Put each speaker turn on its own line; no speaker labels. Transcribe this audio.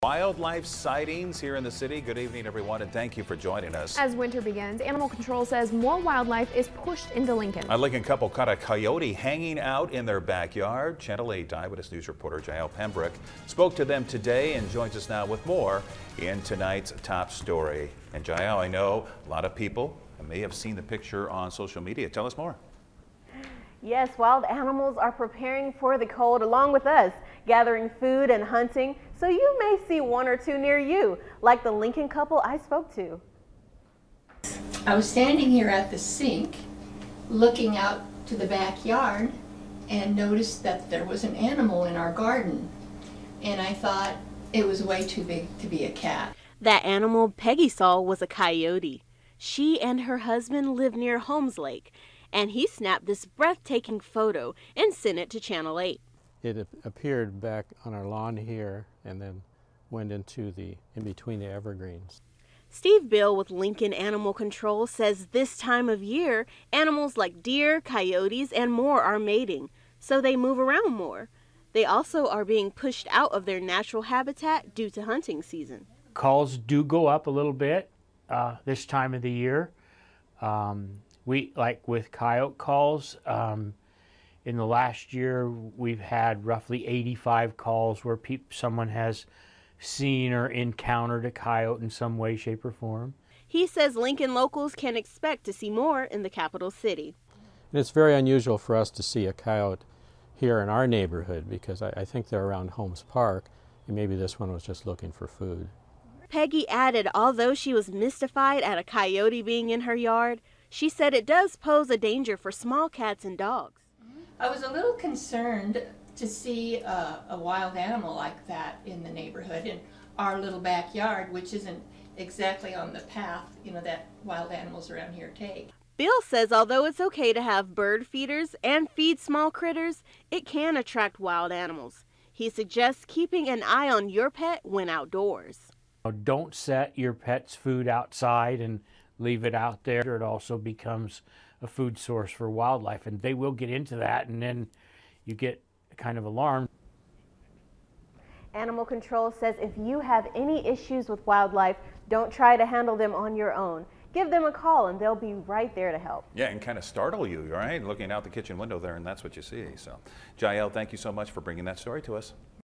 Wildlife sightings here in the city. Good evening, everyone, and thank you for joining us.
As winter begins, Animal Control says more wildlife is pushed into Lincoln.
A Lincoln couple caught a coyote hanging out in their backyard. Channel 8 Eyewitness News reporter Jael Pembroke spoke to them today and joins us now with more in tonight's top story. And Jael, I know a lot of people may have seen the picture on social media. Tell us more.
Yes, wild animals are preparing for the cold along with us, gathering food and hunting, so you may see one or two near you, like the Lincoln couple I spoke to.
I was standing here at the sink, looking out to the backyard, and noticed that there was an animal in our garden, and I thought it was way too big to be a cat.
That animal Peggy saw was a coyote. She and her husband live near Holmes Lake, and he snapped this breathtaking photo and sent it to Channel 8.
It appeared back on our lawn here and then went in between the evergreens.
Steve Bill with Lincoln Animal Control says this time of year, animals like deer, coyotes, and more are mating, so they move around more. They also are being pushed out of their natural habitat due to hunting season.
Calls do go up a little bit this time of the year. We, like with coyote calls, in the last year we've had roughly 85 calls where someone has seen or encountered a coyote in some way, shape, or form.
He says Lincoln locals can expect to see more in the capital city.
And it's very unusual for us to see a coyote here in our neighborhood because I think they're around Holmes Park, and maybe this one was just looking for food.
Peggy added although she was mystified at a coyote being in her yard, she said it does pose a danger for small cats and dogs.
I was a little concerned to see a wild animal like that in the neighborhood in our little backyard, which isn't exactly on the path, that wild animals around here take.
Bill says although it's okay to have bird feeders and feed small critters, it can attract wild animals. He suggests keeping an eye on your pet when outdoors.
Don't set your pet's food outside and leave it out there. It also becomes a food source for wildlife, and they will get into that, and then you get kind of alarmed.
Animal Control says if you have any issues with wildlife, don't try to handle them on your own. Give them a call and they'll be right there to help.
Yeah, and kind of startle you, right? Looking out the kitchen window there, and that's what you see. So, Jael, thank you so much for bringing that story to us.